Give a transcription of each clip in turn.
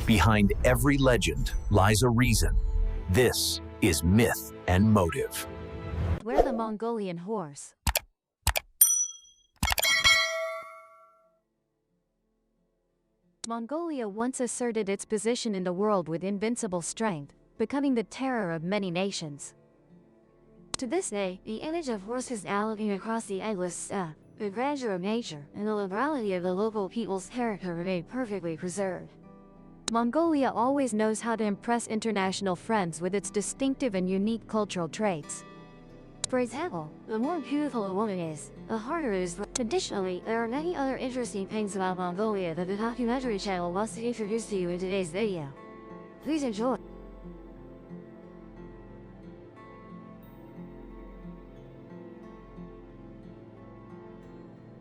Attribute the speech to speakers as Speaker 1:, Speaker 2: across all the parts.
Speaker 1: Behind every legend lies a reason. This is Myth and Motive.
Speaker 2: Where the Mongolian horse. Mongolia once asserted its position in the world with invincible strength, becoming the terror of many nations. To this day, the image of horses galloping across the endless steppe, the grandeur of nature, and the liberality of the local people's character remain perfectly preserved. Mongolia always knows how to impress international friends with its distinctive and unique cultural traits. For example, the more beautiful a woman is, the harder it is. Additionally, there are many other interesting things about Mongolia that the documentary channel wants to introduce to you in today's video. Please enjoy.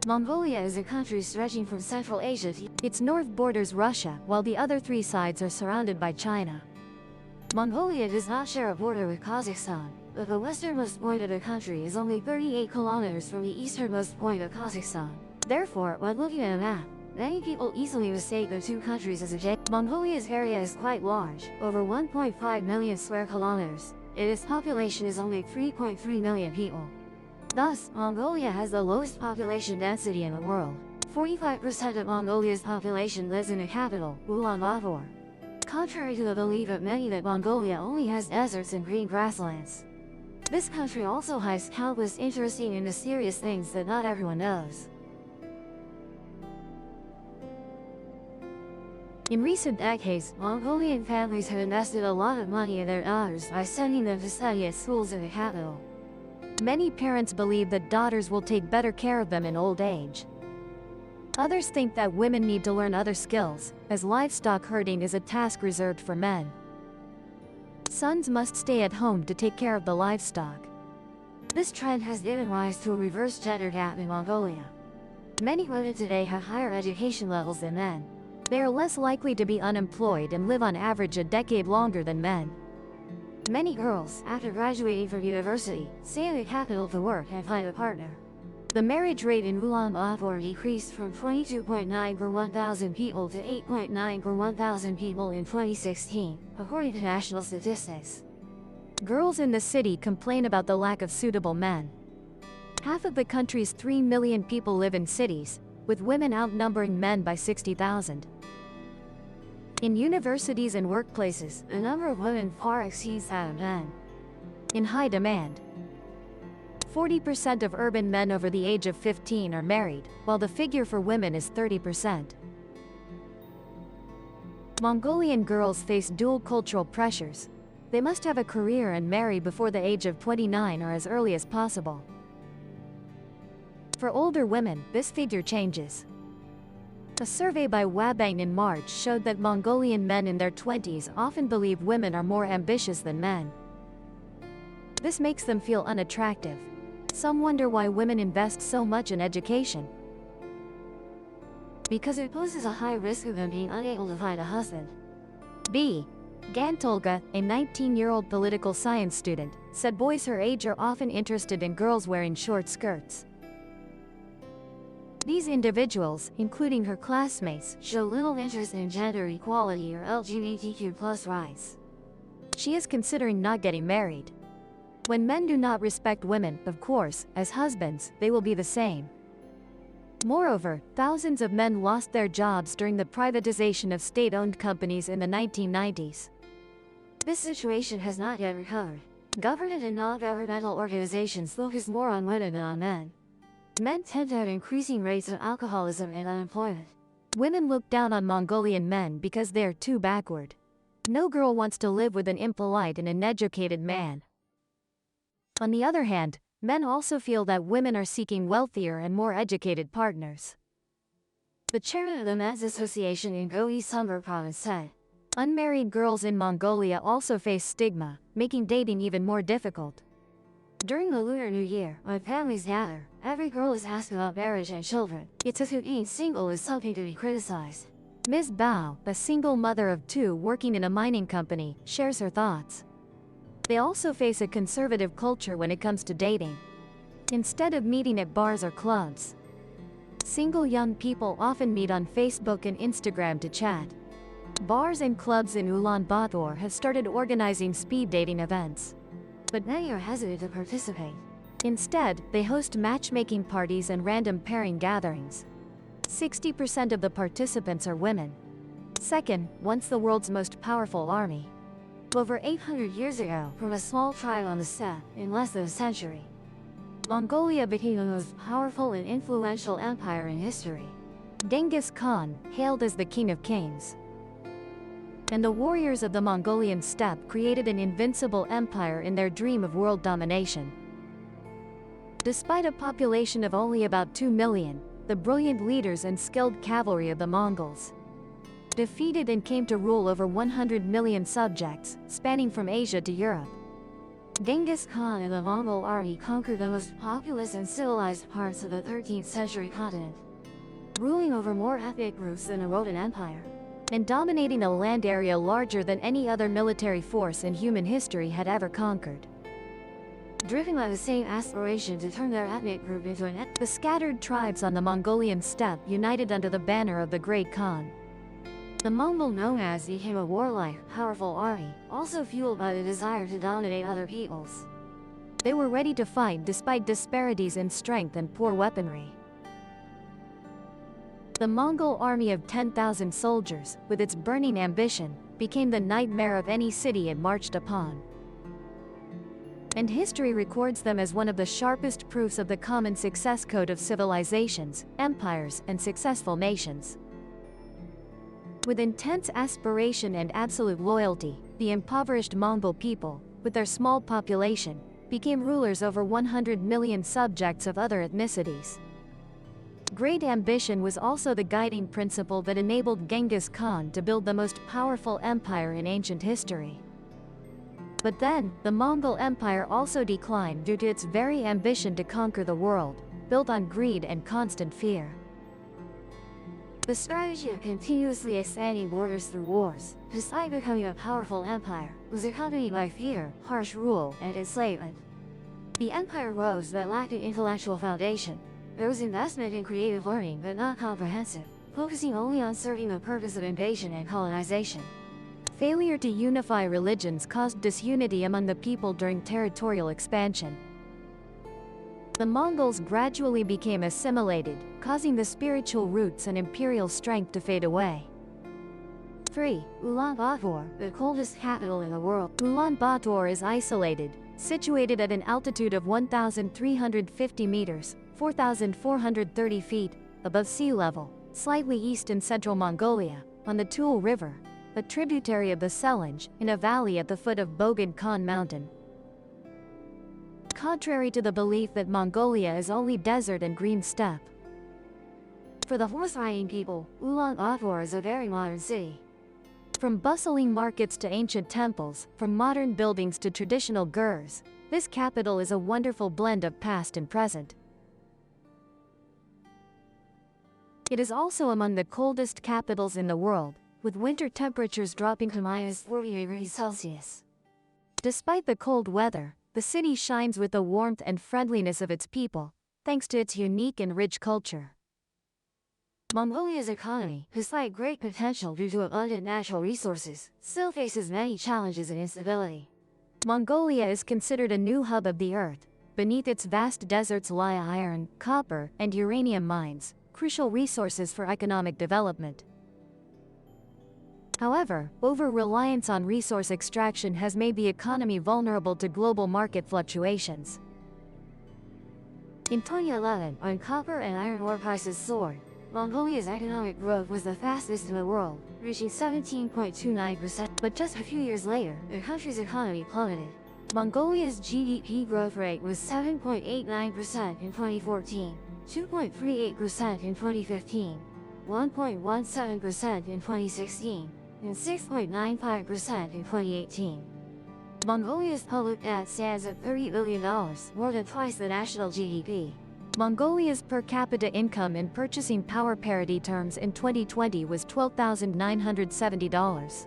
Speaker 2: Mongolia is a country stretching from Central Asia to its north borders Russia, while the other three sides are surrounded by China. Mongolia does not share a border with Kazakhstan, but the westernmost point of the country is only 38 kilometers from the easternmost point of Kazakhstan. Therefore, when looking at a map, many people easily mistake the two countries as a J. Mongolia's area is quite large, over 1.5 million square kilometers, and its population is only 3.3 million people. Thus, Mongolia has the lowest population density in the world. 45% of Mongolia's population lives in the capital, Ulaanbaatar. Contrary to the belief of many that Mongolia only has deserts and green grasslands. This country also hides countless interesting and mysterious things that not everyone knows. In recent decades, Mongolian families have invested a lot of money in their daughters by sending them to study at schools in the capital. Many parents believe that daughters will take better care of them in old age. Others think that women need to learn other skills, as livestock herding is a task reserved for men. Sons must stay at home to take care of the livestock. This trend has given rise to a reverse gender gap in Mongolia. Many women today have higher education levels than men. They are less likely to be unemployed and live on average a decade longer than men. Many girls, after graduating from university, stay in the capital to work and find a partner. The marriage rate in Ulaanbaatar decreased from 22.9 per 1,000 people to 8.9 per 1,000 people in 2016, according to national statistics. Girls in the city complain about the lack of suitable men. Half of the country's 3 million people live in cities, with women outnumbering men by 60,000. In universities and workplaces, the number of women far exceeds that of men. In high demand, 40% of urban men over the age of 15 are married, while the figure for women is 30%. Mongolian girls face dual cultural pressures. They must have a career and marry before the age of 29 or as early as possible. For older women, this figure changes. A survey by Wabang in March showed that Mongolian men in their 20s often believe women are more ambitious than men. This makes them feel unattractive. Some wonder why women invest so much in education. Because it poses a high risk of them being unable to find a husband. B. Gantolga, a 19-year-old political science student, said boys her age are often interested in girls wearing short skirts. These individuals, including her classmates, show little interest in gender equality or LGBTQ+ rights. She is considering not getting married. When men do not respect women, of course, as husbands, they will be the same. Moreover, thousands of men lost their jobs during the privatization of state-owned companies in the 1990s. This situation has not yet recovered. Government and non-governmental organizations focus more on women than on men. Men tend to have increasing rates of alcoholism and unemployment. Women look down on Mongolian men because they are too backward. No girl wants to live with an impolite and uneducated man. On the other hand, men also feel that women are seeking wealthier and more educated partners. The chairman of the Men's Association in Ulaanbaatar province said, "Unmarried girls in Mongolia also face stigma, making dating even more difficult. During the Lunar New Year, when families gather, every girl is asked about marriage and children. It's as if being single is something to be criticized." Ms. Bao, a single mother of two working in a mining company, shares her thoughts. They also face a conservative culture when it comes to dating. Instead of meeting at bars or clubs, single young people often meet on Facebook and Instagram to chat. Bars and clubs in Ulaanbaatar have started organizing speed dating events. But many are hesitant to participate. Instead, they host matchmaking parties and random pairing gatherings. 60% of the participants are women. Second, once the world's most powerful army. Over 800 years ago, from a small tribe on the steppe, in less than a century, Mongolia became the most powerful and influential empire in history. Genghis Khan hailed as the King of Kings. And the warriors of the Mongolian steppe created an invincible empire in their dream of world domination. Despite a population of only about 2 million, the brilliant leaders and skilled cavalry of the Mongols defeated and came to rule over 100 million subjects, spanning from Asia to Europe. Genghis Khan and the Mongol army conquered the most populous and civilized parts of the 13th century continent, ruling over more ethnic groups than the Roman Empire, and dominating a land area larger than any other military force in human history had ever conquered. Driven by the same aspiration to turn their ethnic group into the scattered tribes on the Mongolian steppe united under the banner of the Great Khan. The Mongol nomads became a warlike, powerful army, also fueled by the desire to dominate other peoples. They were ready to fight despite disparities in strength and poor weaponry. The Mongol army of 10,000 soldiers, with its burning ambition, became the nightmare of any city it marched upon. And history records them as one of the sharpest proofs of the common success code of civilizations, empires, and successful nations. With intense aspiration and absolute loyalty, the impoverished Mongol people, with their small population, became rulers over 100 million subjects of other ethnicities. Great ambition was also the guiding principle that enabled Genghis Khan to build the most powerful empire in ancient history. But then, the Mongol Empire also declined due to its very ambition to conquer the world, built on greed and constant fear. The strategy of continuously expanding borders through wars, despite becoming a powerful empire, was accompanied by fear, harsh rule, and enslavement. The empire rose but lacked an intellectual foundation. There was investment in creative learning but not comprehensive, focusing only on serving the purpose of invasion and colonization. Failure to unify religions caused disunity among the people during territorial expansion. The Mongols gradually became assimilated, causing the spiritual roots and imperial strength to fade away. 3. Ulaanbaatar, the coldest capital in the world. Ulaanbaatar is isolated, situated at an altitude of 1,350 meters, 4,430 feet, above sea level, slightly east in central Mongolia, on the Tuul River, a tributary of the Selenge, in a valley at the foot of Bogd Khan Mountain. Contrary to the belief that Mongolia is only desert and green steppe, for the horse-riding people, Ulaanbaatar is a very modern city. From bustling markets to ancient temples, from modern buildings to traditional gurs, this capital is a wonderful blend of past and present. It is also among the coldest capitals in the world, with winter temperatures dropping to -40 degrees Celsius. Despite the cold weather, the city shines with the warmth and friendliness of its people, thanks to its unique and rich culture. Mongolia's economy, despite great potential due to abundant natural resources, still faces many challenges and instability. Mongolia is considered a new hub of the earth. Beneath its vast deserts lie iron, copper, and uranium mines, crucial resources for economic development. However, over-reliance on resource extraction has made the economy vulnerable to global market fluctuations. In 2011, when copper and iron ore prices soared, Mongolia's economic growth was the fastest in the world, reaching 17.29%. But just a few years later, the country's economy plummeted. Mongolia's GDP growth rate was 7.89% in 2014, 2.38% in 2015, 1.17% in 2016, and 6.95% in 2018. Mongolia's public debt stands at $30 billion, more than twice the national GDP. Mongolia's per capita income in purchasing power parity terms in 2020 was $12,970.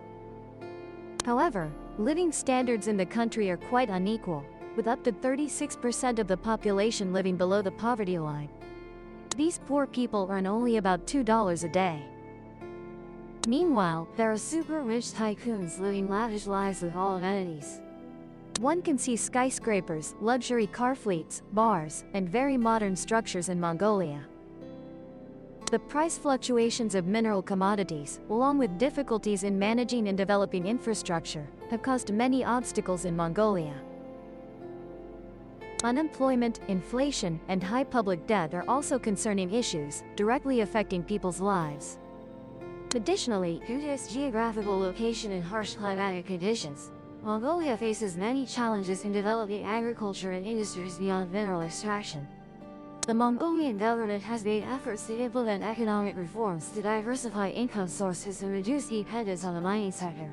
Speaker 2: However, living standards in the country are quite unequal, with up to 36% of the population living below the poverty line. These poor people earn only about $2 a day. Meanwhile, there are super-rich tycoons living lavish lives with all amenities. One can see skyscrapers, luxury car fleets, bars, and very modern structures in Mongolia. The price fluctuations of mineral commodities, along with difficulties in managing and developing infrastructure, have caused many obstacles in Mongolia. Unemployment, inflation, and high public debt are also concerning issues, directly affecting people's lives. Additionally, due to its geographical location and harsh climatic conditions, Mongolia faces many challenges in developing agriculture and industries beyond mineral extraction. The Mongolian government has made efforts to implement economic reforms to diversify income sources and reduce dependence on the mining sector.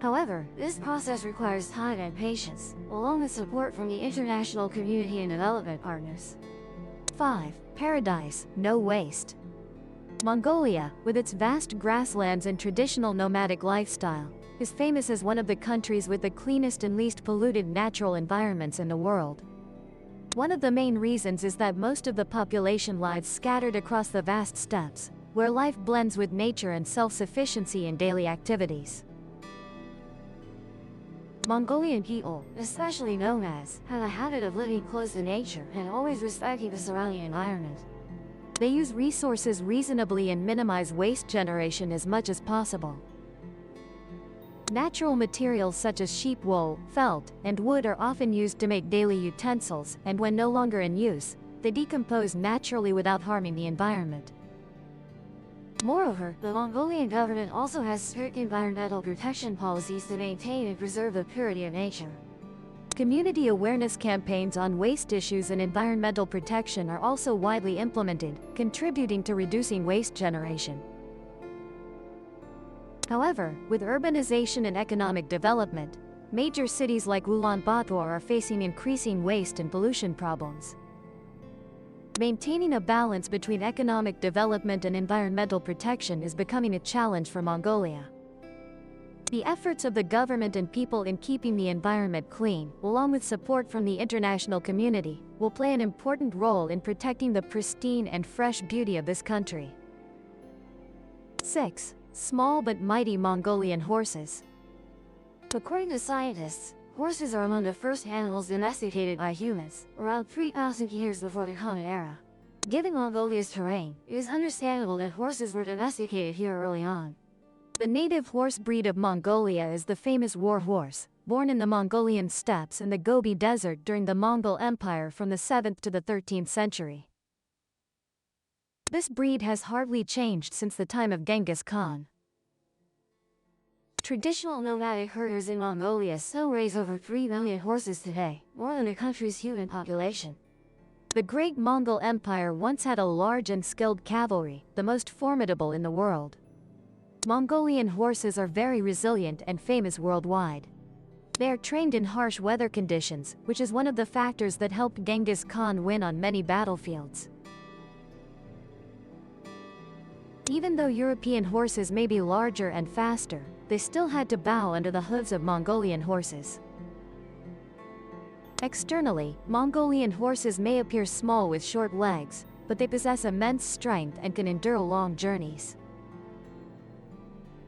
Speaker 2: However, this process requires time and patience, along with support from the international community and development partners. 5. Paradise, no waste. Mongolia, with its vast grasslands and traditional nomadic lifestyle, is famous as one of the countries with the cleanest and least polluted natural environments in the world. One of the main reasons is that most of the population lives scattered across the vast steppes, where life blends with nature and self-sufficiency in daily activities. Mongolian people, especially nomads, have a habit of living close to nature and always respecting the surrounding environment. They use resources reasonably and minimize waste generation as much as possible. Natural materials such as sheep wool, felt, and wood are often used to make daily utensils, and when no longer in use, they decompose naturally without harming the environment. Moreover, the Mongolian government also has strict environmental protection policies to maintain and preserve the purity of nature. Community awareness campaigns on waste issues and environmental protection are also widely implemented, contributing to reducing waste generation. However, with urbanization and economic development, major cities like Ulaanbaatar are facing increasing waste and pollution problems. Maintaining a balance between economic development and environmental protection is becoming a challenge for Mongolia. The efforts of the government and people in keeping the environment clean, along with support from the international community, will play an important role in protecting the pristine and fresh beauty of this country. 6. Small but mighty Mongolian horses. According to scientists, horses are among the first animals domesticated by humans, around 3,000 years before the Common Era. Given Mongolia's terrain, it is understandable that horses were domesticated here early on. The native horse breed of Mongolia is the famous war horse, born in the Mongolian steppes and the Gobi Desert during the Mongol Empire from the 7th to the 13th century. This breed has hardly changed since the time of Genghis Khan. Traditional nomadic herders in Mongolia still raise over 3 million horses today, more than the country's human population. The Great Mongol Empire once had a large and skilled cavalry, the most formidable in the world. Mongolian horses are very resilient and famous worldwide. They are trained in harsh weather conditions, which is one of the factors that helped Genghis Khan win on many battlefields. Even though European horses may be larger and faster, they still had to bow under the hooves of Mongolian horses. Externally, Mongolian horses may appear small with short legs, but they possess immense strength and can endure long journeys.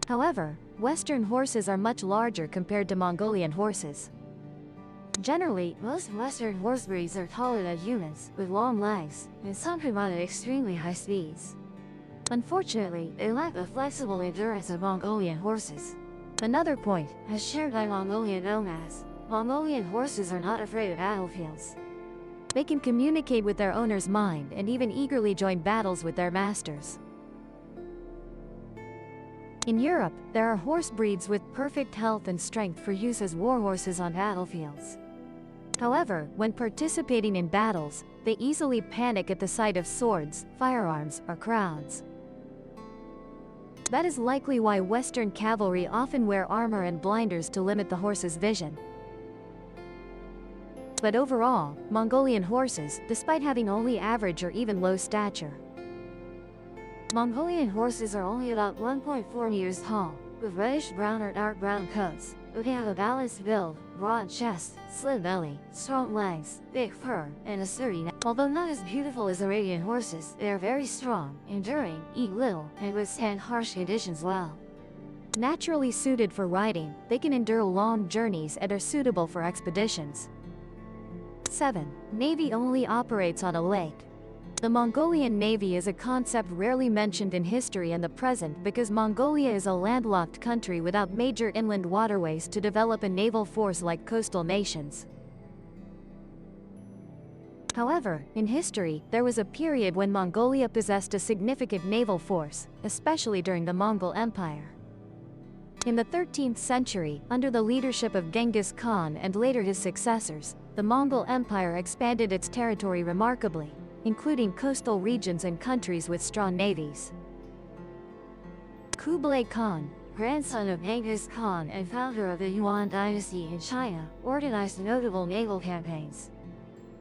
Speaker 2: However, Western horses are much larger compared to Mongolian horses. Generally, most Western horse breeds are taller than humans, with long legs, and some can run at extremely high speeds. Unfortunately, they lack the flexible endurance of Mongolian horses. Another point, as shared by Mongolian nomads, Mongolian horses are not afraid of battlefields. They can communicate with their owner's mind and even eagerly join battles with their masters. In Europe, there are horse breeds with perfect health and strength for use as war horses on battlefields. However, when participating in battles, they easily panic at the sight of swords, firearms, or crowds. That is likely why Western cavalry often wear armor and blinders to limit the horse's vision. But overall, Mongolian horses, despite having only average or even low stature. Mongolian horses are only about 1.4 meters tall, with reddish-brown or dark brown coats, They have a balanced build, broad chest, slim belly, strong legs, big fur, and a sturdy neck. Although not as beautiful as Arabian horses, they are very strong, enduring, eat little, and withstand harsh conditions well. Naturally suited for riding, they can endure long journeys and are suitable for expeditions. 7. Navy only operates on a lake. The Mongolian Navy is a concept rarely mentioned in history and the present because Mongolia is a landlocked country without major inland waterways to develop a naval force like coastal nations. However, in history, there was a period when Mongolia possessed a significant naval force, especially during the Mongol Empire. In the 13th century, under the leadership of Genghis Khan and later his successors, the Mongol Empire expanded its territory remarkably, including coastal regions and countries with strong navies. Kublai Khan, grandson of Genghis Khan and founder of the Yuan dynasty in China, organized notable naval campaigns.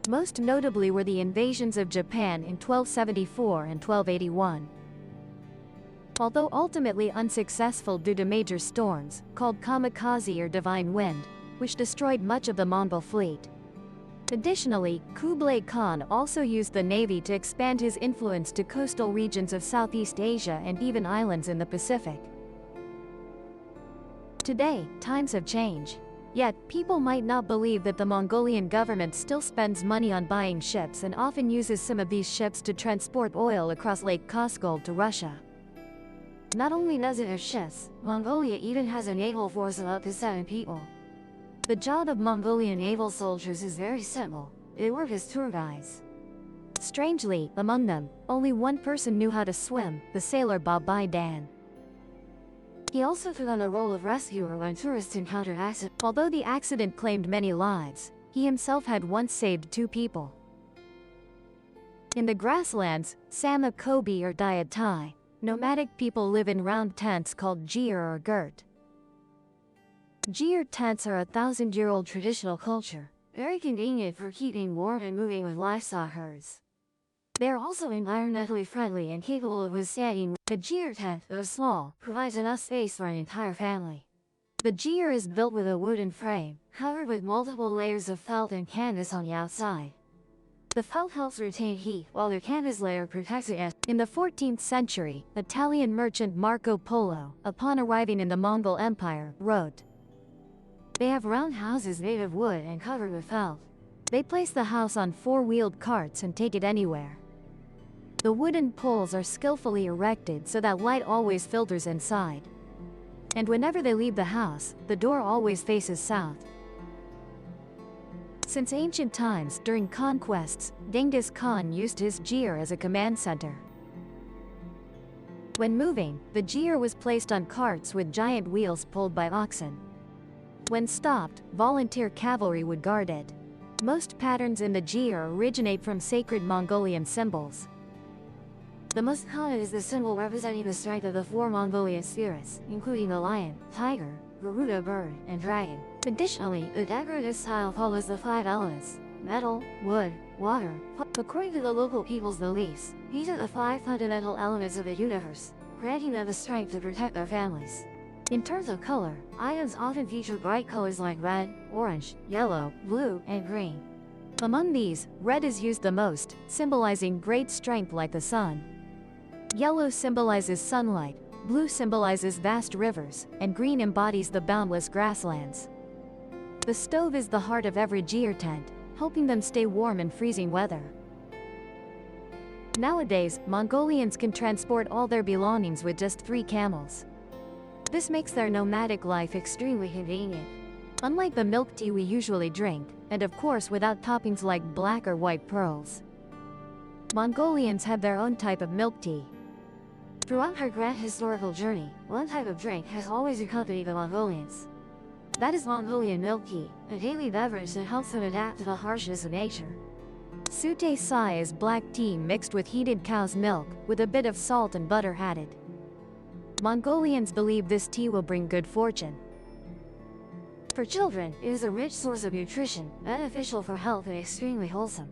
Speaker 2: Most notably were the invasions of Japan in 1274 and 1281. Although ultimately unsuccessful due to major storms, called kamikaze or divine wind, which destroyed much of the Mongol fleet. Additionally, Kublai Khan also used the navy to expand his influence to coastal regions of Southeast Asia and even islands in the Pacific. Today, times have changed. Yet, people might not believe that the Mongolian government still spends money on buying ships and often uses some of these ships to transport oil across Lake Kashkol to Russia. Not only does it have ships, Mongolia even has a naval force of up to 7 people. The job of Mongolian naval soldiers is very simple. They work as tour guides. Strangely, among them, only one person knew how to swim, the sailor Babai Dan. He also took on the role of rescuer when tourists encountered accidents. Although the accident claimed many lives, he himself had once saved 2 people. In the grasslands, Sama Kobe or Diatai, nomadic people live in round tents called jir or gurt. Jir tents are a 1,000-year-old traditional culture, very convenient for keeping warm and moving with livestock herds. They are also environmentally friendly and capable of withstanding. The jir tent, though small, provides enough space for an entire family. The jir is built with a wooden frame, covered with multiple layers of felt and canvas on the outside. The felt helps retain heat, while the canvas layer protects it. In the 14th century, Italian merchant Marco Polo, upon arriving in the Mongol Empire, wrote, "They have round houses made of wood and covered with felt. They place the house on 4-wheeled carts and take it anywhere. The wooden poles are skillfully erected so that light always filters inside. And whenever they leave the house, the door always faces south." Since ancient times, during conquests, Genghis Khan used his jir as a command center. When moving, the jir was placed on carts with giant wheels pulled by oxen. When stopped, volunteer cavalry would guard it. Most patterns in the jir originate from sacred Mongolian symbols. The most common is the symbol representing the strength of the 4 Mongolian spirits, including the lion, tiger, Garuda bird, and dragon. Additionally, the decorative style follows the 5 elements: metal, wood, water. According to the local people's beliefs, these are the 5 fundamental elements of the universe, granting them the strength to protect their families. In terms of color, items often feature bright colors like red, orange, yellow, blue, and green. Among these, red is used the most, symbolizing great strength like the sun. Yellow symbolizes sunlight, blue symbolizes vast rivers, and green embodies the boundless grasslands. The stove is the heart of every jir tent, helping them stay warm in freezing weather. Nowadays, Mongolians can transport all their belongings with just 3 camels. This makes their nomadic life extremely convenient. Unlike the milk tea we usually drink, and of course without toppings like black or white pearls, Mongolians have their own type of milk tea. Throughout her grand historical journey, one type of drink has always accompanied the Mongolians. That is Mongolian milk tea, a daily beverage that helps them adapt to the harshness of nature. Sute sai is black tea mixed with heated cow's milk, with a bit of salt and butter added. Mongolians believe this tea will bring good fortune. For children, it is a rich source of nutrition, beneficial for health and extremely wholesome.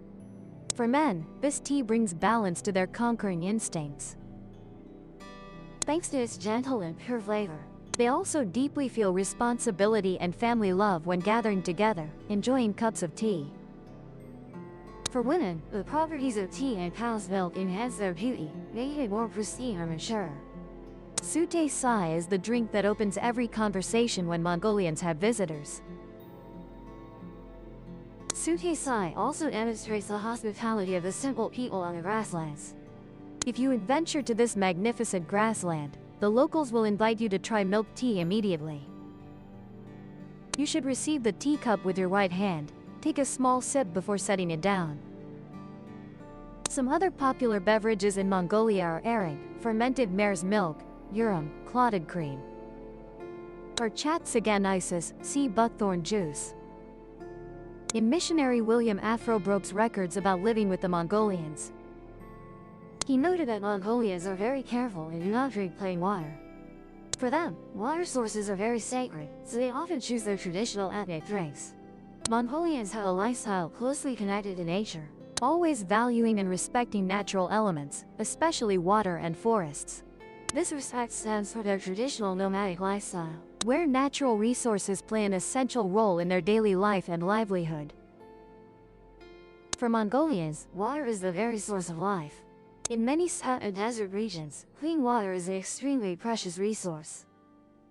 Speaker 2: For men, this tea brings balance to their conquering instincts. Thanks to its gentle and pure flavor, They also deeply feel responsibility and family love when gathering together, enjoying cups of tea. For women, the properties of tea and cow's milk enhance their beauty, making it more pristine or mature. Sute sai is the drink that opens every conversation when Mongolians have visitors. Sute sai also demonstrates the hospitality of the simple people on the grasslands. If you adventure to this magnificent grassland, the locals will invite you to try milk tea immediately. You should receive the teacup with your right hand. Take a small sip before setting it down. Some other popular beverages in Mongolia are arag, fermented mare's milk, urim, clotted cream, or chatsaganisis, sea buckthorn juice. In missionary William Afrobrope's records about living with the Mongolians, he noted that Mongolians are very careful and do not drink plain water. For them, water sources are very sacred, so they often choose their traditional ethnic drinks. Mongolians have a lifestyle closely connected to nature, always valuing and respecting natural elements, especially water and forests. This respect stems from their traditional nomadic lifestyle, where natural resources play an essential role in their daily life and livelihood. For Mongolians, water is the very source of life. In many steppe and desert regions, clean water is an extremely precious resource.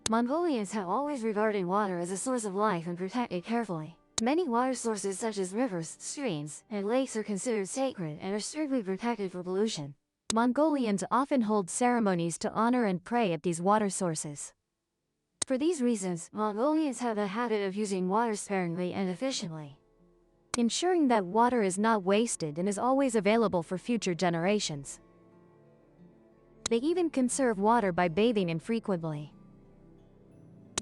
Speaker 2: Mongolians have always regarded water as a source of life and protect it carefully. Many water sources such as rivers, streams, and lakes are considered sacred and are strictly protected from pollution. Mongolians often hold ceremonies to honor and pray at these water sources. For these reasons, Mongolians have the habit of using water sparingly and efficiently, ensuring that water is not wasted and is always available for future generations. They even conserve water by bathing infrequently.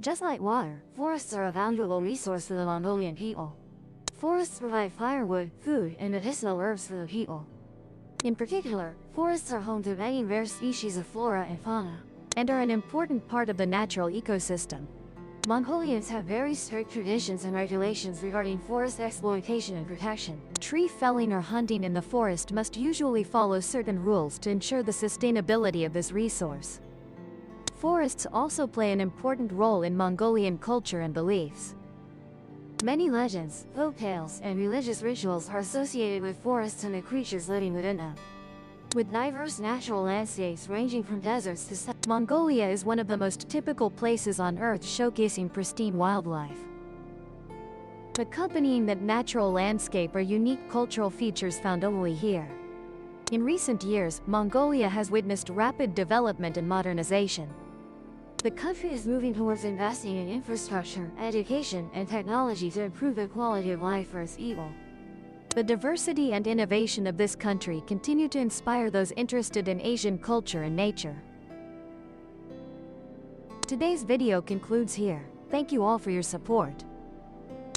Speaker 2: Just like water, forests are a valuable resource for the Mongolian people. Forests provide firewood, food, and medicinal herbs for the people. In particular, forests are home to many rare species of flora and fauna, and are an important part of the natural ecosystem. Mongolians have very strict traditions and regulations regarding forest exploitation and protection. Tree felling or hunting in the forest must usually follow certain rules to ensure the sustainability of this resource. Forests also play an important role in Mongolian culture and beliefs. Many legends, folktales, and religious rituals are associated with forests and the creatures living within them. With diverse natural landscapes ranging from deserts to steppes, Mongolia is one of the most typical places on Earth showcasing pristine wildlife. Accompanying that natural landscape are unique cultural features found only here. In recent years, Mongolia has witnessed rapid development and modernization. The country is moving towards investing in infrastructure, education, and technology to improve the quality of life for its people. The diversity and innovation of this country continue to inspire those interested in Asian culture and nature. Today's video concludes here. Thank you all for your support.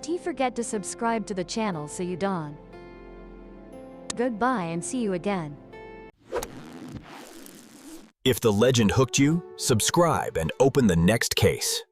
Speaker 2: Don't forget to subscribe to the channel so you don't. Goodbye and see you again.
Speaker 1: If the legend hooked you, subscribe and open the next case.